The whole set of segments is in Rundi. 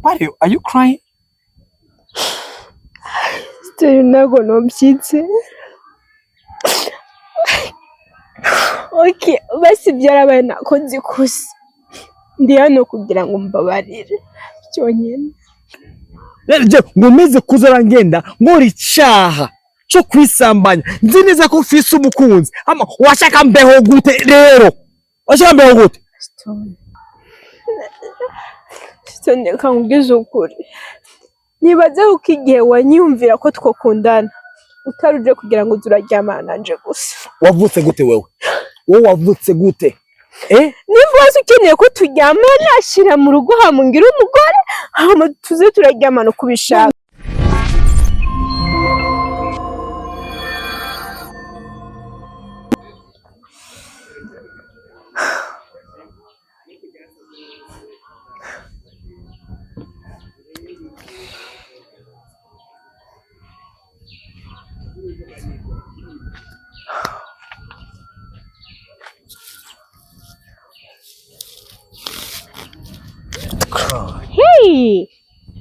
Are you crying? Still ntago nobyitse. Okay, basi byarabaye nakoze ikosa. Ndi hano kugira ngo mbabarire. Cyonyine. Je ngomeze kuzarangenda ngori icyaha cyo kwisambanya. Nzi neza ko ufise umukunzi. Ama washaka mbeho gute rero? Washaka mbeho gute? Stone kangubwiza ukuri. Nibaze uko igihe wanyumvira ko twakundana utaruje kugira ngo turaryamana nanje gusa. Wavutse gute wewe? Wowe wavutse gute? Nimba wase ukeneye ko turyamana ashira mu rugo hamungira umugore hama tuze turaryamana kubishaka. Hey,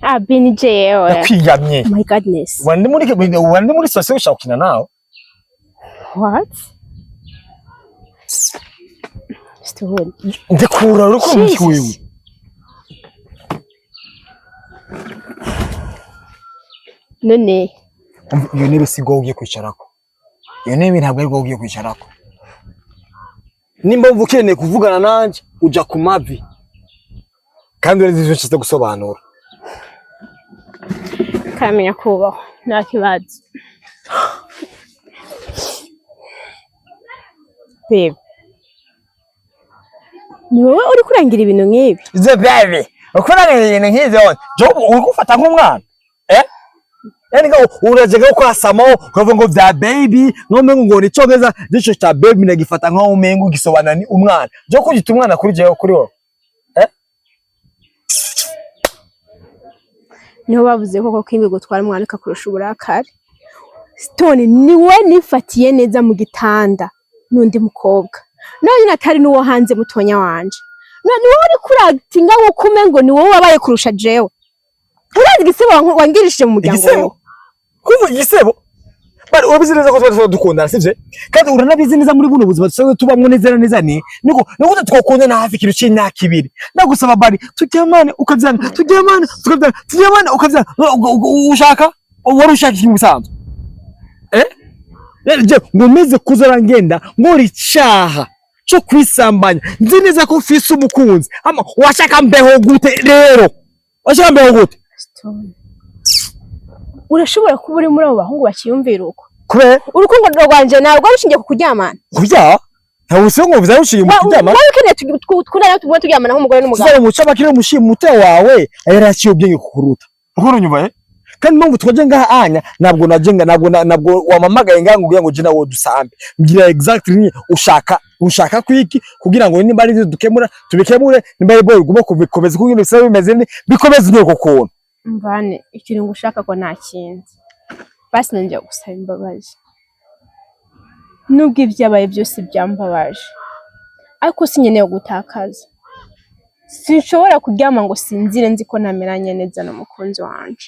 I've been in jail. Nakwiyamye. Oh my goodness. Wandi muri sose ushaka kina nawe. What? Stone. Ndekura uruko mutwiwe. None. Iyo ntebe sigo ugiye kwicarako. Iyo ntebe ntabwo ari ugiye kwicarako. Nimba uvukeneye kuvugana nanje uja ku mavi. Kandi urazi icyo nshaka gusobanura. Kamenya kubaho nta kibazo. Babe. Ni wowe uri kurangira ibintu nk'ibi? Ze baby. Ukurangira ibintu nk'ibyo. Jo uri gufata nk'umwana. Yani urajega ko asamaho ukavuga ngo bya baby nome ngo ni cyogeza gico cha baby nagifata nkaho umengo gisobanura ni umwana. Jo kugita umwana kuri jewe kuri wowe. Niho bavuze koko kwingwe gutwara umwana kakurusha uburakari. Stone niwe nifatiye neza mu gitanda n'undi mukobwa. None natari nuwo hanze mutonya wanje. None wowe uri kuractinga ngo kumengo ni wowe wabaye kurusha jewe. Urazi gisebo wangirishije mu muryango wawe. Kuva igisebo? Bari wabizi neza ko twari dukundana sivye? Kandi uranabizi neza muri buno buzima dusanzwe tubamwe neza ni. Niko twakundana hafi kiro cy'imyaka 2. Ndagusaba bari turyamane ukavyana, turyamane ukavyana. Ushaka? Wari ushaka iki musanzwe? Je ngomeze kuzarangenda ngori icyaha cyo kwisambanya. Nzi neza ko ufise umukunzi. Ama washaka mbeho gute rero? Washaka mbeho gute? Urashobora kuba uri muri abo bahungu bakiyumvira uko. Kube urukundo rwanje nawe rwabushingiye ku kuryamana. Kurya? Nta usongo bizarushiye mu kuryamana. Wowe ukeneye tukundana tubone turyamana nk'umugore n'umugabo. Sasa muca bakire mushimye mute wawe ayaraciye ubwenge kukuruta. Ukuru nyuma kandi mpamvu twaje ngaha anya nabwo wamamagaye ngaha nguye ngo je nawo dusambe. Mbwira exactly ushaka kwiki kugira ngo nimba ari dukemura tubikemure nimba ari boy gumo kubikomeza kugira bisaba bimeze bikomeza nyoko kuntu. Mvane ikintu ngushaka ko nta kintu. Basi nanje gusaba imbabazi. Nubwo ibyabaye byose byambabaje. Ariko sinyeneye gutakaza. Sinshobora kuryama ngo sinzire nzi ko nameranye neza n'umukunzi wanje.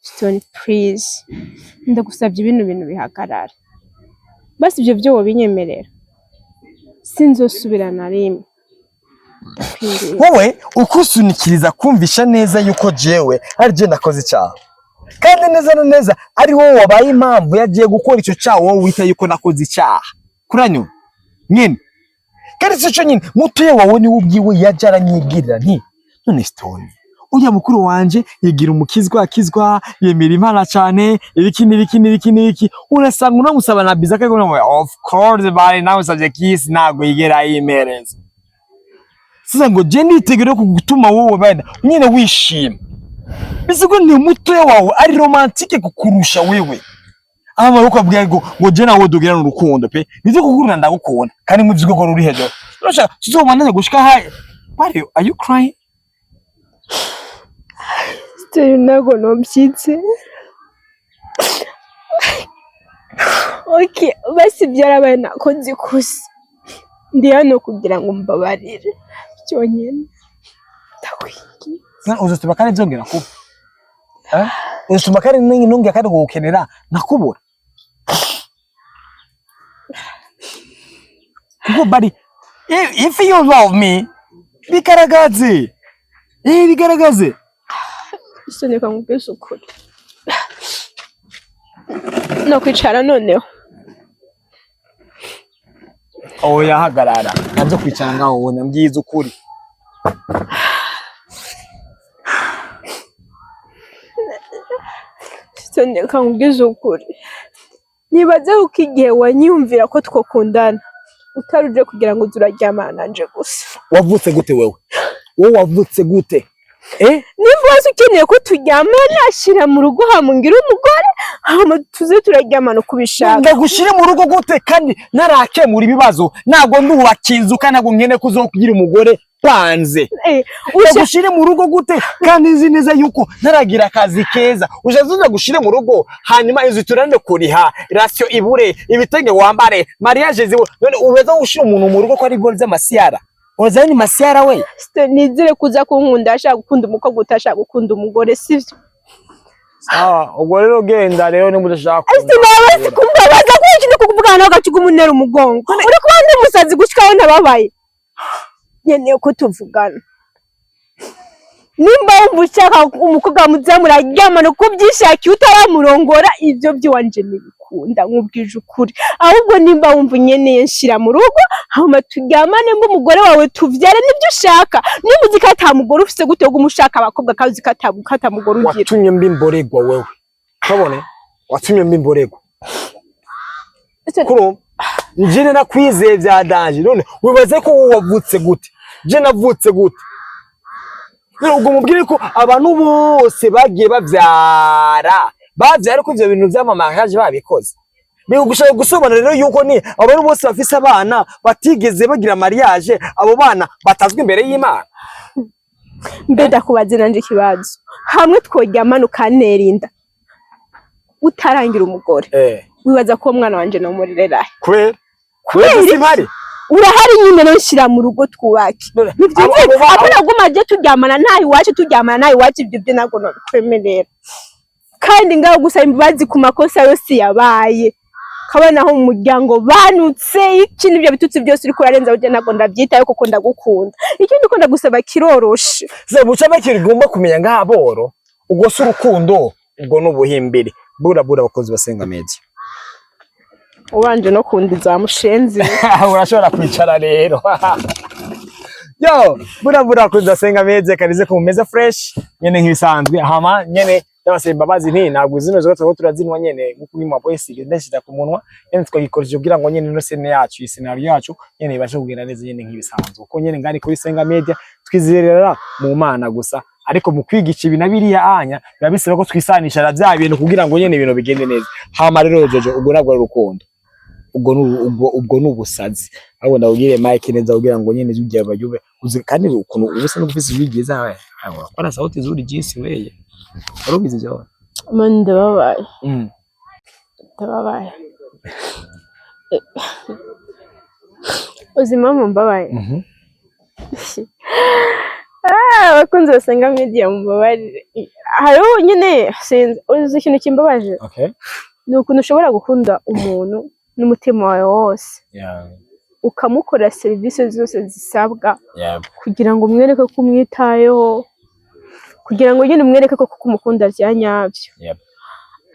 Stone please. Ndagusabye ibintu bihagarara. Basi ibyo byo wobinyemerera. Sinzosubirana rimwe. Wowe ukusunikiriza kumvisha neza yuko jewe ari je nakoze icyaha. Kandi neza ari wowe wabaye impamvu yagiye gukora icyo cyaha wowe wita yuko nakoze icyaha. Kuranyo nyine. Kandi cyo nyine mutuye wawe ni ubwiwe yajara nyigirira nti none Stone uya mukuru wanje yigira akizwa yemera impana cyane ibiki urasanga unamusaba na biza kego of course bari nawe savye kiss nago yigera yimereza. Sasa ngo je nitegere kugutuma wowe bana nyine wishima. Bisigo ni mutoya wawe ari romantique kukurusha wewe. Aba ukabwira ngo je nawe dugira n'urukundo pe. Nizo kuguruna ndagukunda kandi mu byigo ruri hejo. Urashaka tuzomananye gushika haye. Are you crying? Still ntago nobyitse. Okay, basi byarabaye nakoze ikosa. Ndi hano kugira ngo mbabarire. Cyonyine. Ndakwinginze. uzotuma kandi nzongera kuba uzotuma kandi nongera kandi gukenera nakubura kuko bari if you love me bigaragaze bigaragaze isoneka nkubwise ukuri no kwicara noneho oya hagarara nabyo kwicara ngaho ubona mbyiza ukuri isoneka nkubwise ukuri nibaze uko igihe wanyumvira ko twakundana utaruje kugira ngo turaryamana nanje gusa wavutse gute wowe wavutse gute nimba wese ukeneye ko turyamana ashira mu rugo hamungira umugore hama tuze turaryamana kubishaka ndagushire mu rugo gute kandi narakemura ibibazo nago ndubakizuka nago nkene kuzokugira umugore banze ushire mu rugo gute kandi nzi neza yuko naragira akazi keza ujazuza gushire mu rugo hanyuma izo turande kuriha ratio ibure ibitenge wambare mariage zibo none ubeza gushira umuntu mu rugo ko ari gol z'amasiyara oza ni masiyara we nizire kuza kunkunda ashaka gukunda umukobwa utashaka gukunda umugore sivyo ubwo rero genda rero ni mudashaka nawe kumbabaza ko ikindi kukuvugana nawe gacuga umunera umugongo uri kuba ndi musazi gushikaho nababaye nyeneye ko tuvugana nimba wumva ushaka umukobwa muzamura aryamana uko byishakiye utaramurongora ibyo by'iwanje ntibikunda nkubwije ukuri ahubwo nimba wumva unyeneye nshira mu rugo hama turyamane mba umugore wawe tuvyare nibyo ushaka nimba uzi ko ata mugore ufise gute ngo umushaka abakobwa kazi kata mugore ugira watumye mbimboregwa wewe kabone watumye mbimboregwa kuro njene nakwizeye byadanje none wibaze ko wavutse gute je navutse gute ubwo mubwire ko abantu bose bagiye bavyara ko ivyo bintu vy'amamaraje babikoze bigushaka gusobanura rero yuko ni abantu bose bafise abana batigeze bagira mariage abo bana batazwe imbere y'Imana mbeda kubaze nanje kibazo hamwe tworyamana ukanerinda utarangira umugore wibaza ko umwana wanje no murirerahe kwera simpari urahari nyine no nshira mu rugo twubake abona guma je turyamana nayi wacu turyamana nayi wacu ibyo byo nago no kwemerera kandi ngaho gusa imbabazi ku makosa yose yabaye kabana ho mu muryango banutse iki nibyo bitutsi byose uri kurarenza uje nago ndabyitaye kuko ndagukunda ikindi ko ndagusaba kiroroshe ze buca bakirigomba kumenya ngaboro ubwo se urukundo ubwo nubuhimbire bura bakozi basenga media ubanje no kundi zamushenzi urashobora kwicara rero yo bura kuzasenga meze karize ko meze fresh nyene nk'ibisanzwe hama nyene yabase babazi nti ntabwo zino zo turazinwa nyene nkuko ni mwaboyesi ndashira ku munwa nyene twagikoresha kugira ngo nyene no sene yacu scenario yacu nyene ibashe kugenda neza nyene nk'ibisanzwe uko nyene ngari kuri senga media twizerera mu Mana gusa ariko mu kwigica ibi nabiriya anya birabisaba ko twisanisha bya bintu kugira ngo nyene ibintu bigende neza hama rero jojo ubwo nabwo rukundo ubwo nubusazi abo ndabugire Mike neza kugira ngo nyene zujye bayube kandi ukuntu ubuse no gufisa ibigeza akora sauti zuri jinsi weye arubize byo mande babaye ndababaye uzima mbabaye bakunze basenga media mbabarire hariho nyine uzi ikintu kimbabaje ni ukuntu ushobora gukunda umuntu n'umutima wawe wose ukamukora serivisi zose zisabwa kugira ngo umwereke ko umwitayeho kugira ngo nyine umwereke ko kumukunda bya nyabyo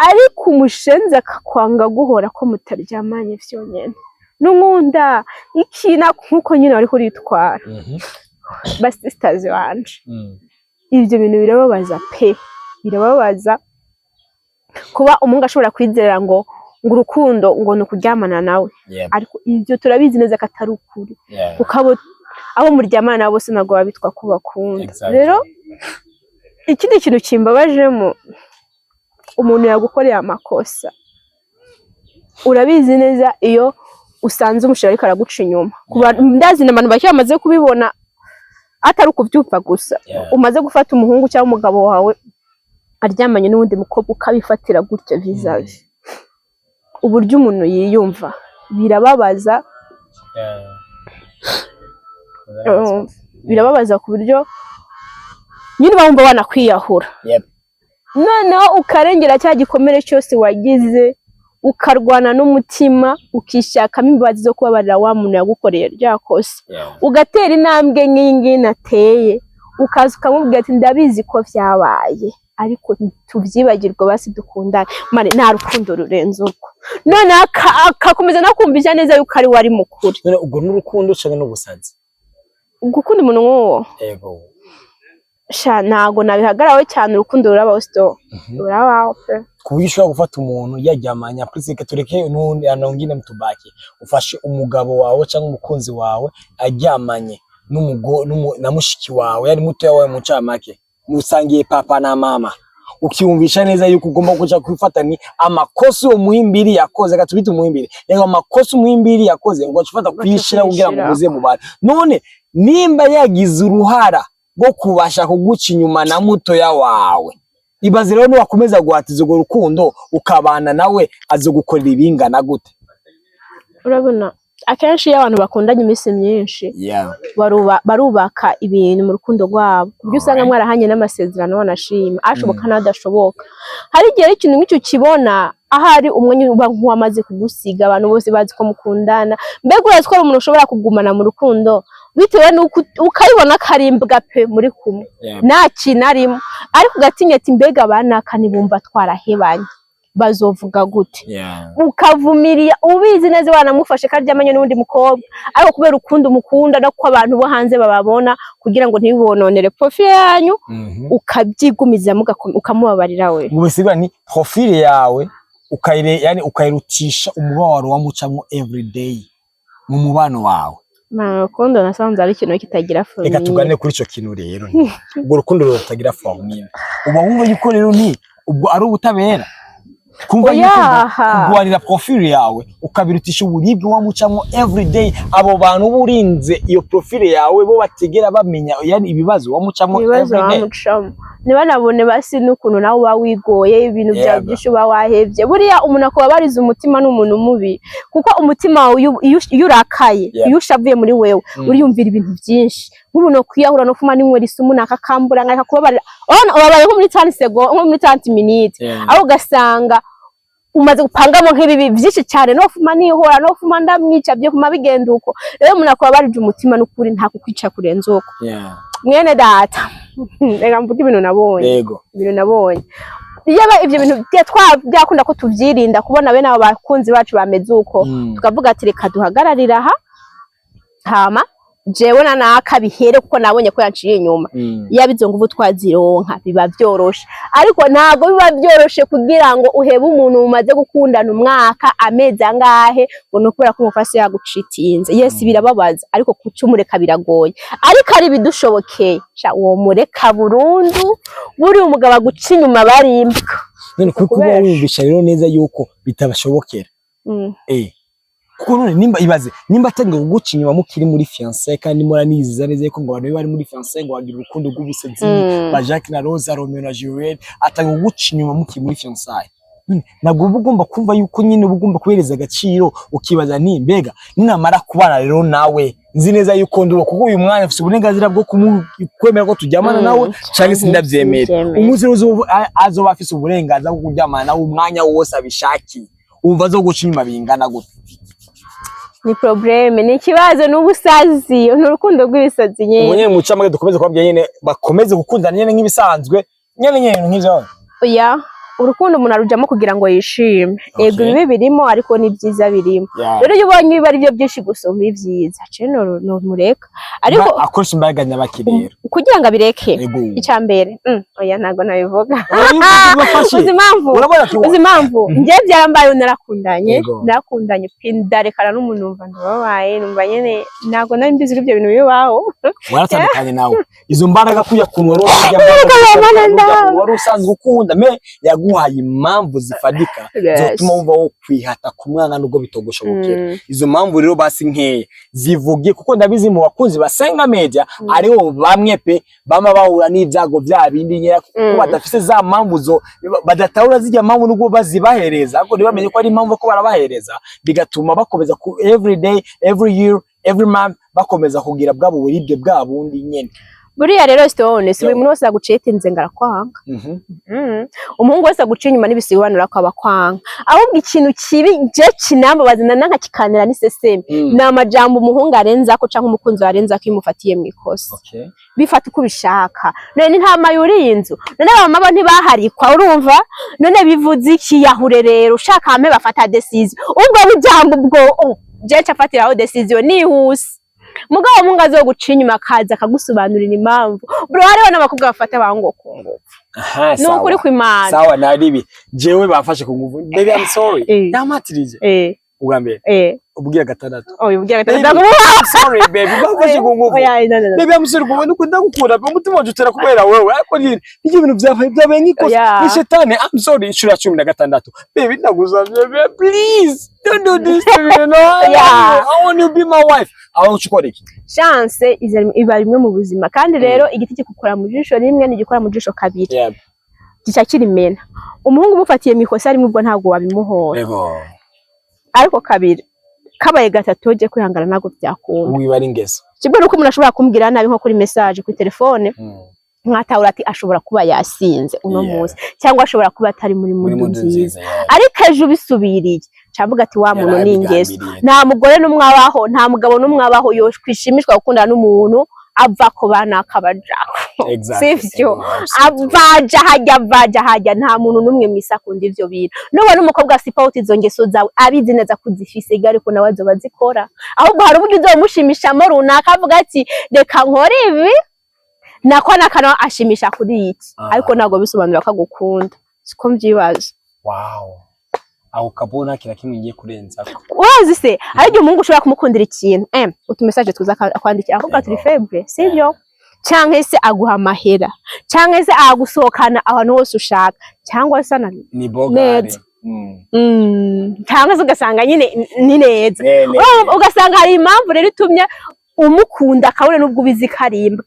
ariko umushenzi akakwanga guhora ko mutaryamanye vyonyene n'unkunda ikina nkuko nyine wari kuritwara basisters wanje ivyo bintu birababaza pe birababaza kuba umunga ashobora kwizerera ngo urukundo ngo no kuryamana nawe ariko ivyo turabizi neza katari ukuri ukabo abo muryamana bose nago babitwa ko bakunda rero ikindi kintu kimbabajemo umuntu yagukoreye amakosa urabizi neza iyo usanze umushira ariko araguca inyuma ndazi n'abantu bake bamaze kubibona atari ukubyumva gusa umaze gufata umuhungu cyangwa umugabo wawe aryamanye n'ubundi mukobwa ukabifatira gutya vizavi uburyo umuntu yiyumva birababaza birababaza ku buryo nyine bumva wanakwiyahura. Yep. Noneho ukarengera cya gikomere cyose wagize, ukarwana n'umutima, ukishakamo imbabazi zo kubabarira wa muntu yagukoreye rya kosa. Ugatera intambwe nk'ingi nateye, ukaza ukamubwira ati ndabizi ko vyabaye ariko tuvyibagirwa basi dukundana. Mane nta rukundo rurenze uko. None akakomeza no kumvisha neza yuko ari wari mukuri. None ubwo n'urukundo cyane n'ubusazi. Gukunda umuntu nk'uwo. Yego. Sha ntago nabihagaraho cyane, urukundo rurabaho sto. Rurabaho pe. Kubishobora gufata umuntu yajyamanya prisike tureke n'undi anongine mtubaki. Ufashe umugabo wawe cyangwa umukunzi wawe ajyamanye na mushiki wawe yari muto yawe mu camake. Musangiye papa na mama. Ukiyumvisha neza yuko ugomba kuja kwifata ni amakosa umuhimbiri yakoze gatubita umuhimbiri. Yego amakosa umuhimbiri yakoze ngo acifata kwishira kugira ngo muze mu bana. None nimba yagize uruhara bwo kubasha kuguca inyuma na muto ya wawe. Ibaze rero niwakomeza guhatiza urwo rukundo ukabana nawe azogukorera ibingana gute? Urabona akenshi iyo abantu bakundanye iminsi myinshi barubaka ibintu mu rukundo rwabo. Ibyo usanga mwarahanye n'amasezerano wanashima ashoboka n'adashoboka. Hari igihe ikintu nk'icyo kibona ahari umwe uba nk'uwamaze kugusiga, abantu bose bazi ko mukundana, mbega urazi ko ari umuntu ushobora kugumana mu rukundo bitewe n'uko ukayibona karimbwa pe muri kumwe nta kintu arimo, ariko ugatinya ati mbega abanaka nibumva twarahebanye bazovuga gute. Ukavumiriya ubizi neza wanamufashe karyamanye n'undi mukobwa, ariko kubera ukunda umukunda no ko abantu bo hanze bababona kugira ngo ntibibononere profile yanyu, ukabyigumiza ukamubabarira we. Mubisigura ni profile yawe ukayirutisha umubabaro wamucamo everyday mu mubano wawe. Rukundo nasanze ari ikintu kitagira formule. Reka tugane kuri ico kintu rero. Ubwo rukundo rutagira formule. Uba wumva yuko rero ni ubwo ari ubutabera. Kumva yuko kugwanira profile yawe ukabirutisha uburibwe wamucamo everyday, abo bantu burinze iyo profile yawe bo bategera bamenya yani ibibazo wamucamo everyday. Niba nabone basi n'ukuntu nawe uba wigoye ibintu bya byinshi uba wahevye. Buriya umuntu akubabariza umutima n'umuntu mubi, kuko umutima wawe iyo urakaye, iyo ushavuye muri wewe uriyumvira ibintu byinshi. Nk'umuntu kwiyahura no kuma nimwe risumu nakakambura ngaka kubabarira. Ubabaye nko muri 30 seconds, nko muri 30 minutes. Aho ugasanga umaze gupangamo nk'ibibi byinshi cyane, no fuma nihora no fuma ndamwica byo kuma bigenda uko. Rero umuntu akubabariza umutima n'ukuri nta kukwica kurenza uko. Mwene data reka mvuge ibintu nabonye. Yego ibintu nabonye yaba ibyo bintu byakunda ko tuvyirinda kubona bene abo bakunzi bacu bameze uko, tukavuga ati reka duhagararira aha hama jewe nanaka bihere kuko nabonye ko yaciye inyuma. Yabizo nguvu twazironka biba byoroshe, ariko ntago biba byoroshe kugira ngo uhebe umuntu umaze gukundana umwaka amezi angahe ngo nokubera ko umufasi yagucitinze. Yes birababaza, ariko kucumureka biragoye, ariko ari bidushobokeye sha uwo mureka burundu. Buri umugabo aguca inyuma barimbwa. None kuko wumvisha rero neza yuko bitabashobokera. Kuko none nimba ibaze nimba atangiye kuguca inyuma mukiri muri fiancé kandi muraniziza neza yuko ngo abantu bari muri fiancé ngo bagira urukundo rw'ubusenzi ba Jacques na Rose, Romeo na Juliet, atangiye kuguca inyuma mukiri muri fiancé. Ntabwo ugomba kumva yuko nyine ugomba kubereza agaciro, ukibaza ni mbega ninamara kubana rero nawe nzi neza yuko nduba kuko uyu mwanya ufite uburenganzira bwo kwemera ko tujyamana nawe cyangwa se ndabyemera. Umunsi azoba afite uburenganzira bwo kujyamana nawe umwanya wose abishakiye, umva zo guca inyuma bingana gute? Ni probleme, ni kibazo n'ubusazi, n'urukundo rw'ibisazi nyene. Umunye muca amage dukomeze kwabya nyene bakomeze gukundana nyene nk'ibisanzwe nyene nk'ivyo. Oya urukundo umuntu arujamo kugira ngo yishime. Ego bibe birimo ariko ni byiza birimo. Rero iyo ubonye biba ari byo byinshi gusoma ibyiza ceno no mureka, ariko akoresha imbaga nyabakirero kugira ngo abireke. Icya mbere oya ntago nabivuga. Uzi impamvu nje byarambaye narakundanye pindarekana n'umuntu numva ndababaye, numva nyene ntago nari mbizi ibyo bintu bibaho. Waratandukanye nawe izo mbaraga kuyakunwa wari usanzwe ukunda me yaguhaye impamvu zifadika zotuma wumva wo kwihata ku mwana nubwo bitogoshobokera. Izo mpamvu rero basi nkeye zivugiye kuko ndabizi mu bakunzi basenga media ariho bamwe pe bama bahura n'ibyago bya bindi nyera kuko badafise za mpamvu zo badatahura zijya mpamvu nubwo bazibahereza, ariko ntibamenye ko ari impamvu ko barabahereza, bigatuma bakomeza every day, every year, every month bakomeza kugira bwabo buribwe bwa bundi nyene. buriya rero Stone si buri muntu wese agucetinze ngarakwanga umuhungu wese aguciye inyuma n'ibisibanura ko abakwanga ahubwo ikintu kibi je kinambabaza nanka kikanira ni seseme na majambo umuhungu arenza ko canke umukunzi arenza ko imufatiye mu ikosa bifata uko bishaka none nta mayuri inzu none abamama bo ntibaharikwa urumva none bivuze iki yahure rero ushaka hame bafata decision ubwo bijambo ubwo je cafatiraho decision nihuse mugabo mungu azoguca inyuma akaza akagusobanurira impamvu bro hariho n'abakobwa bafata bango kungo no kuri kwimana sawa naribi jewe bafashe ku nguvu baby I'm sorry namatirije ugambe ubwira gatandatu ubwira gatandatu I'm sorry baby bafashe ku nguvu baby I'm sorry kubona uko ndagukunda umutima waje utera kubera wewe ariko ni ibintu byabaye nk'ikosa ni shetani I'm sorry ishura 16 baby ndagusabye please don't do this to me no I want you to be my wife aho ucukora iki chance iba rimwe mu buzima kandi rero igiti kikukora mu jisho rimwe n'igikora mu jisho kabiri gica kirimena umuhungu mufatiye mikosa rimwe ubwo ntago wabimuhora ariko kabiri kabaye gatatu je kwihangana nago byakunda wibara ingeso kibwo nuko umuntu ashobora kumbwira nabi nko kuri message kuri telefone nkatawura ati ashobora kuba yasinze uno munsi cyangwa ashobora kuba atari muri nziza ariko ejo bisubiriye cavuga ati wa muntu ni ingeso nta mugore n'umwabaho nta mugabo n'umwabaho yo kwishimishwa gukundana n'umuntu ava ko bana akabajako sivyo avaja hajya nta muntu numwe mwisakunda ivyo bintu nubona umukobwa support izo ngeso zawe abizi neza kuzifise igari ko nawe bazikora ahubwo hari uburyo uzomushimisha mo runaka avuga ati reka nkore ibi nako nakana ashimisha kuri iki ariko nago bisobanura ko agukunda siko mvyibaza aho kabona kira kimwe ngiye kurenza wazi se ariko umuntu ushobora kumukundira ikintu utumessage tuza kwandikira ahubwo turi faible sivyo cyangwa se aguha amahera cyangwa se agusohokana ahantu hose ushaka cyangwa se ni bogare cyangwa se ugasanga nyine ni neza ugasanga hari impamvu rero itumye umukunda kabone nubwo ubizi karimbwa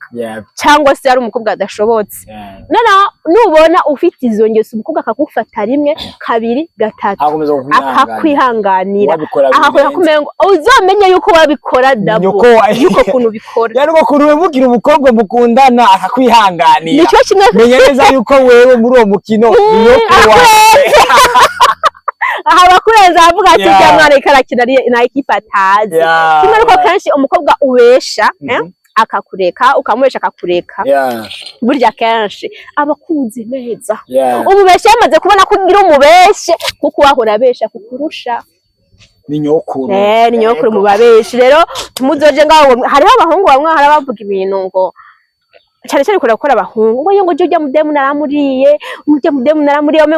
cyangwa se ari umukobwa adashobotse nubona ufite izo ngeso umukobwa akagufata rimwe kabiri gatatu akakwihanganira akakumenga uzomenye yuko wabikora dabo yuko kuntu bikora yari uko kuntu webukira umukobwa mukundana akakwihanganira nicyo kimwe menya neza yuko wewe muri uwo mukino nyoko wawe aha bakurenza avuga ati bya mwana ikarakina na equipe atazi kimwe nuko kenshi umukobwa ubesha akakureka ukamuresha akakureka burya kenshi abakunzi neza umubesha yamaze kubona ko ugira umubeshe kuko wahora abesha kukurusha ni nyokuru ni nyokuru mu babeshi rero tumuzoje ngaho hariho abahungu bamwe harabavuga ibintu ngo cyane cyane gukora abahungu ngo ngo ujya mudemu naramuriye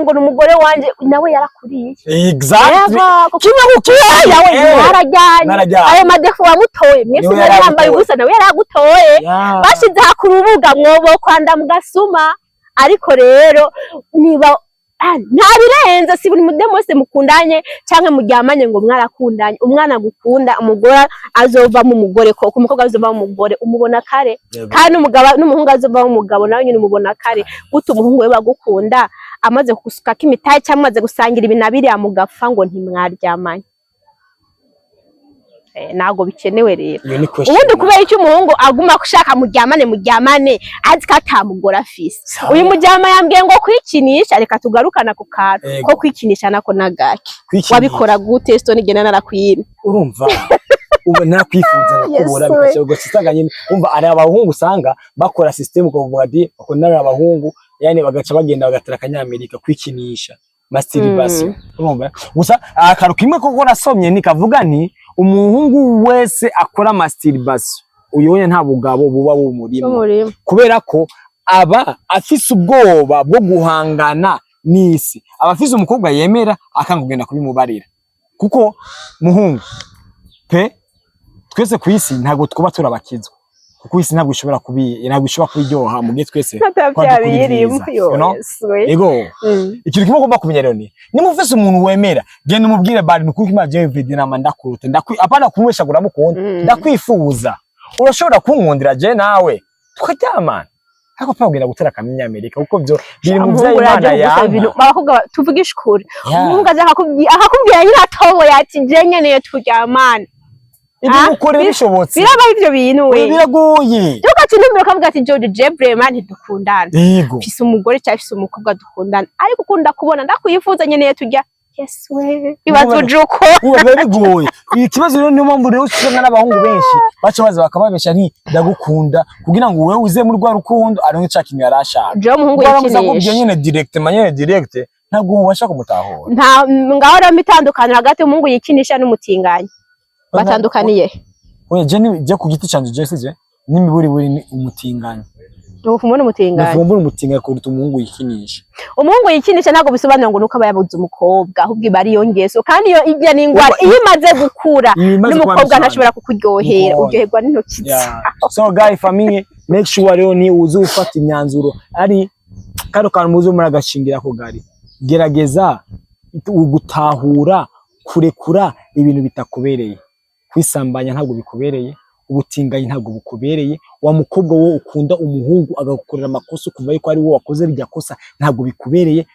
ngo numugore wanje nawe yarakuriye exactly kimwe gukiya yawe narajyanye ayo madefu wamutoye mwese narambaye ubusa nawe yaragutoye bashize hakurubuga mwobo kwanda mugasuma ariko rero niba ntabirenze si buri mudemu wese mukundanye cyangwa muryamanye ngo mwarakundanye umwana gukunda umugore azova mu mugore ko umukobwa azova mu mugore umubona kare kandi umugabo n'umuhungu azova mu mugabo nawe nyine umubona kare guta umuhungu we bagukunda amaze kusuka kimitaye cyangwa amaze gusangira ibinabiri amugapfa ngo ntimwaryamanye nago bikenewe rero ubundi kubera icyo umuhungu aguma kushaka muryamane azi ko atamugora afise uyu mujyama yambwiye ngo kwikinisha reka tugarukana ku kantu ko kwikinisha nako nagaki wabikora gute Stone igena narakwime urumva ubu nakwifuza nakubura bikasho gusitanga nyine umva ari abahungu usanga bakora system ko vuga ati bakondana abahungu yani bagaca bagenda bagatera kanyamerika kwikinisha masturbation urumva gusa akaruka kimwe ko nasomye nikavuga nti umuhungu wese akora masturbation uyoye nta bugabo buba bumurimo kubera ko aba afise ubwoba bwo guhangana n'isi aba afise umukobwa yemera akangugenda kubimubarira kuko muhungu pe twese kwisi ntago twaba turabakizwa kuko isi ntabwo ishobora kubiryoha mu gihe twese ego ikintu kimwe ugomba kumenya rero ni mufise umuntu wemera genda umubwire bari nuko imaje video nama ndakuruta apana kumwesha guramukunda ndakwifuza urashobora kunkundira je nawe tukaryamana ariko pabwira gutera kamenya Amerika kuko byo biri mu by'Imana yawe bakubwa tuvugisha ukuri umuhungu aje akakubwira nyine atobo yati je nyene turyamana ibyo ukore bishobotse biraba ivyo bintu we biragoye tugaca intumbero kavuga ati George Jebrema ntidukundana yego mfise umugore cyangwa mfise umukobwa dukundana ariko ukunda kubona ndakwifuza nyene tujya yes we ibazo juko biba bigoye ikibazo rero niyo mpamvu rero usanga n'abahungu benshi baca baza bakababesha nti ndagukunda kugira ngo wewe uze mu rwa rukundo aronke cya kintu yarashaka je umuhungu yikinisha nyene direct ntabwo ubasha kumutahura nta ngaho rero mitandukana hagati umuhungu yikinisha n'umutinganyi batandukaniye oya je ku giti canje je sije n'imiburi buri umutinganyi Ufumbona umutinganyi. Ufumbona umutinganyi kuruta umuhungu yikinisha. Umuhungu yikinisha ntago bisobanura ngo nuko abayabuze umukobwa ahubwo bari yongeso kandi iyo ijya n'ingwara iyo imaze gukura n'umukobwa ntashobora kukuryohera uryoherwa n'intoki. So guys family make sure rero ni uzi ufata imyanzuro ari karo kantu muzo muragashingira ko gari gerageza gutahura kurekura ibintu bitakubereye kwisambanya ntabwo bikubereye ubutinganyi ntabwo bukubereye wa mukobwa wo ukunda umuhungu agakorera amakosa kuva yuko ari wo wakoze bijya kosa ntabwo bikubereye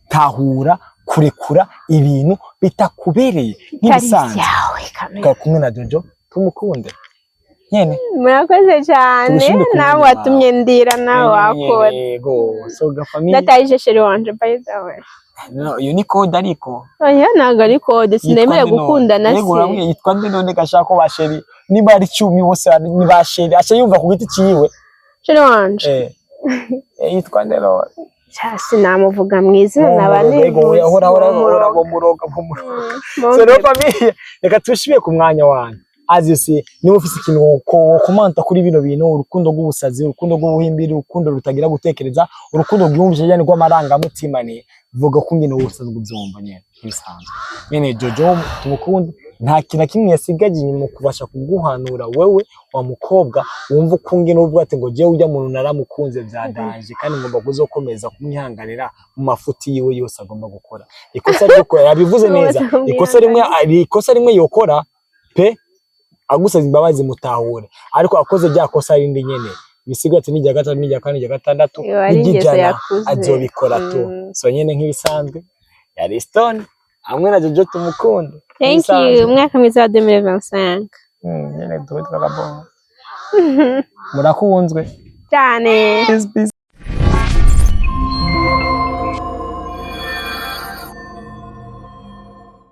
tahura kurekura ibintu bitakubereye n'ibisanzwe kumwe na Jojo tumukunde nyene murakoze cyane nawe watumye ndira nawe wakora yego so ga family ndataje sheri wanje by the way no iyo ni code ariko oya ntago ari code sinemeye gukundana se yego ramwe yitwa nde none gashaka ko basheri niba ari 10 bose ni basheri acha yumva ku giti ciwe sheri wanje yitwa nde ro cyasi namuvuga mwizina nabane yego hora muroga so no famille reka tushibiye ku mwanya wanyu azisi niba ufise ikintu komanta kuri bino bintu urukundo rw'ubusazi urukundo rw'ubuhimbiri urukundo rutagira gutekereza urukundo rw'umvije cyane rw'amaranga mutima ni vuga ko nyine ubusazi bw'byomba nyene bisanzwe nyene Jojo tumukunde nta kintu kimwe yasigaje inyuma kubasha kuguhanura wewe wa mukobwa wumva ukungene uvuga ati ngo je ujya muntu naramukunze byadanje kandi ngomba kuzokomeza kumwihanganira mu mafuti yiwe yose agomba gukora ikosa ryo yabivuze neza ikosa rimwe yokora pe agusaza imbabazi mutahure ariko akoze bya kosa rindi nyene bisigate n'ijya gatatu n'ijya kane n'ijya gatandatu n'ijana azobikora tu so nyene nk'ibisanzwe yari Stone hamwe na Jojo tumukunde thank you mwaka mwiza wa 2025 nyene tuwe tukabona murakunzwe cyane